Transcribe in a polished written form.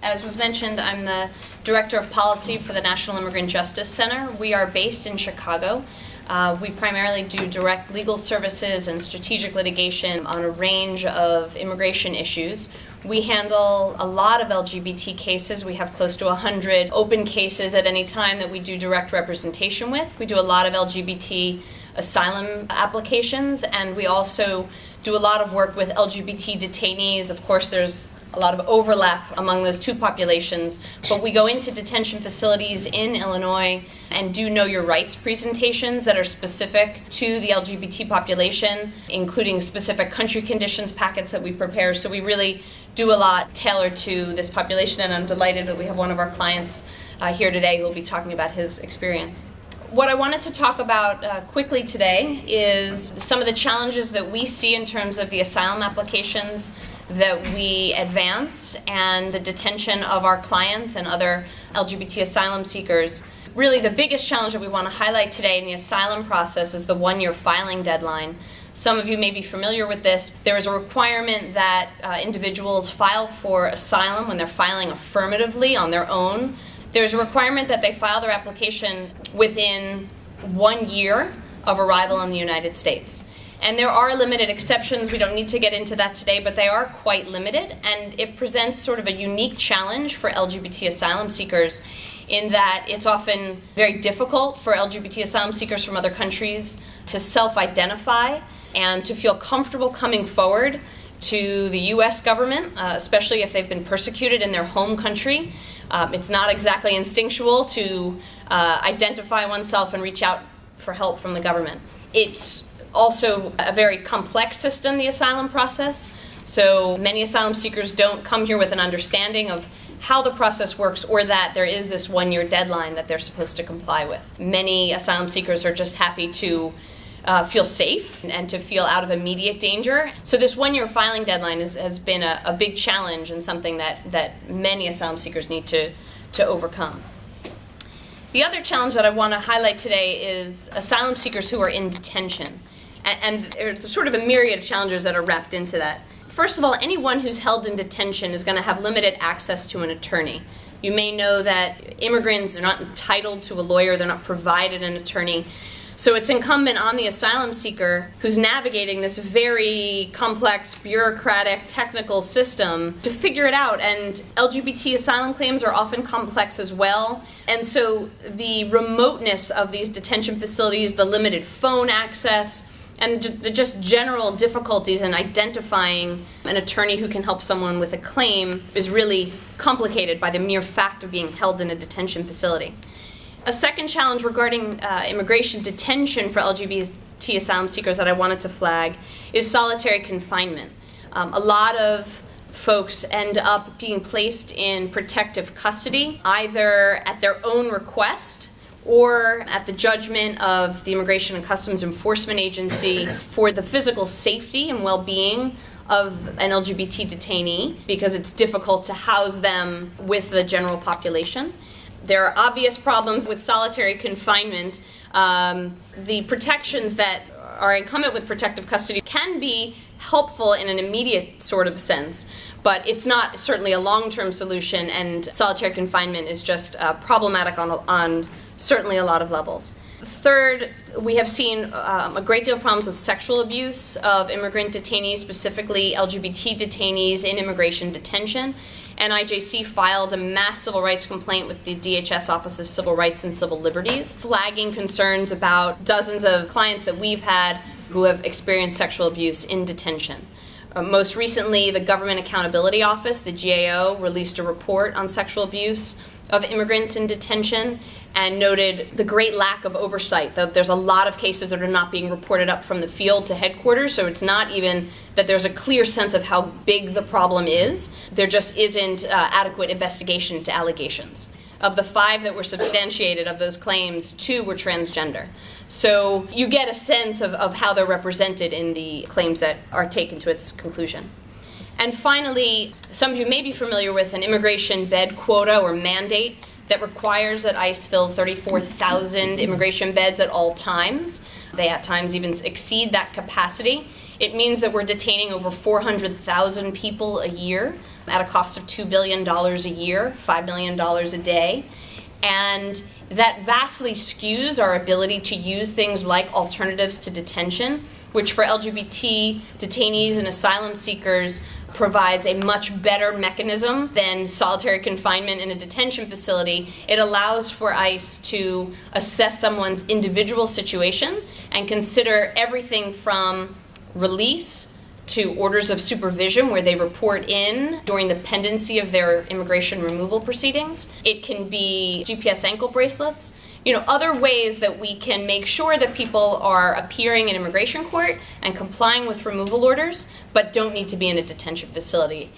As was mentioned, I'm the Director of Policy for the National Immigrant Justice Center. We are based in Chicago. We primarily do direct legal services and strategic litigation on a range of immigration issues. We handle a lot of LGBT cases. We have close to 100 open cases at any time that we do direct representation with. We do a lot of LGBT asylum applications, and we also do a lot of work with LGBT detainees. Of course, there's a lot of overlap among those two populations, but we go into detention facilities in Illinois and do know your rights presentations that are specific to the LGBT population, including specific country conditions packets that we prepare. So we really do a lot tailored to this population, and I'm delighted that we have one of our clients here today who will be talking about his experience. What I wanted to talk about quickly today is some of the challenges that we see in terms of the asylum applications that we advance and the detention of our clients and other LGBT asylum seekers. Really, the biggest challenge that we want to highlight today in the asylum process is the one-year filing deadline. Some of you may be familiar with this. There is a requirement that individuals file for asylum when they're filing affirmatively on their own. There's a requirement that they file their application within 1 year of arrival in the United States. And there are limited exceptions. We don't need to get into that today, but they are quite limited, and it presents sort of a unique challenge for LGBT asylum seekers in that it's often very difficult for LGBT asylum seekers from other countries to self-identify and to feel comfortable coming forward to the U.S. government, especially if they've been persecuted in their home country. It's not exactly instinctual to identify oneself and reach out for help from the government. It's also a very complex system, the asylum process. So many asylum seekers don't come here with an understanding of how the process works or that there is this one-year deadline that they're supposed to comply with. Many asylum seekers are just happy to feel safe and to feel out of immediate danger. So this one-year filing deadline has been a big challenge and something that many asylum seekers need to overcome. The other challenge that I want to highlight today is asylum seekers who are in detention. And there's sort of a myriad of challenges that are wrapped into that. First of all, anyone who's held in detention is going to have limited access to an attorney. You may know that immigrants are not entitled to a lawyer, they're not provided an attorney. So it's incumbent on the asylum seeker who's navigating this very complex, bureaucratic, technical system to figure it out. And LGBT asylum claims are often complex as well. And so the remoteness of these detention facilities, the limited phone access, and the just general difficulties in identifying an attorney who can help someone with a claim is really complicated by the mere fact of being held in a detention facility. A second challenge regarding immigration detention for LGBT asylum seekers that I wanted to flag is solitary confinement. A lot of folks end up being placed in protective custody, either at their own request or at the judgment of the Immigration and Customs Enforcement Agency for the physical safety and well-being of an LGBT detainee, because it's difficult to house them with the general population. There are obvious problems with solitary confinement. The protections that are incumbent with protective custody can be helpful in an immediate sort of sense, but it's not certainly a long-term solution, and solitary confinement is just problematic on certainly a lot of levels. Third, we have seen a great deal of problems with sexual abuse of immigrant detainees, specifically LGBT detainees in immigration detention. And IJC filed a mass civil rights complaint with the DHS Office of Civil Rights and Civil Liberties, flagging concerns about dozens of clients that we've had who have experienced sexual abuse in detention. Most recently, the Government Accountability Office, the GAO, released a report on sexual abuse of immigrants in detention and noted the great lack of oversight. That there's a lot of cases that are not being reported up from the field to headquarters, so it's not even that there's a clear sense of how big the problem is. There just isn't adequate investigation into allegations. Of the 5 that were substantiated of those claims, 2 were transgender. So you get a sense of how they're represented in the claims that are taken to its conclusion. And finally, some of you may be familiar with an immigration bed quota or mandate that requires that ICE fill 34,000 immigration beds at all times. They at times even exceed that capacity. It means that we're detaining over 400,000 people a year at a cost of $2 billion a year, $5 million a day. And that vastly skews our ability to use things like alternatives to detention, which for LGBT detainees and asylum seekers provides a much better mechanism than solitary confinement in a detention facility. It allows for ICE to assess someone's individual situation and consider everything from release to orders of supervision where they report in during the pendency of their immigration removal proceedings. It can be GPS ankle bracelets, other ways that we can make sure that people are appearing in immigration court and complying with removal orders, but don't need to be in a detention facility.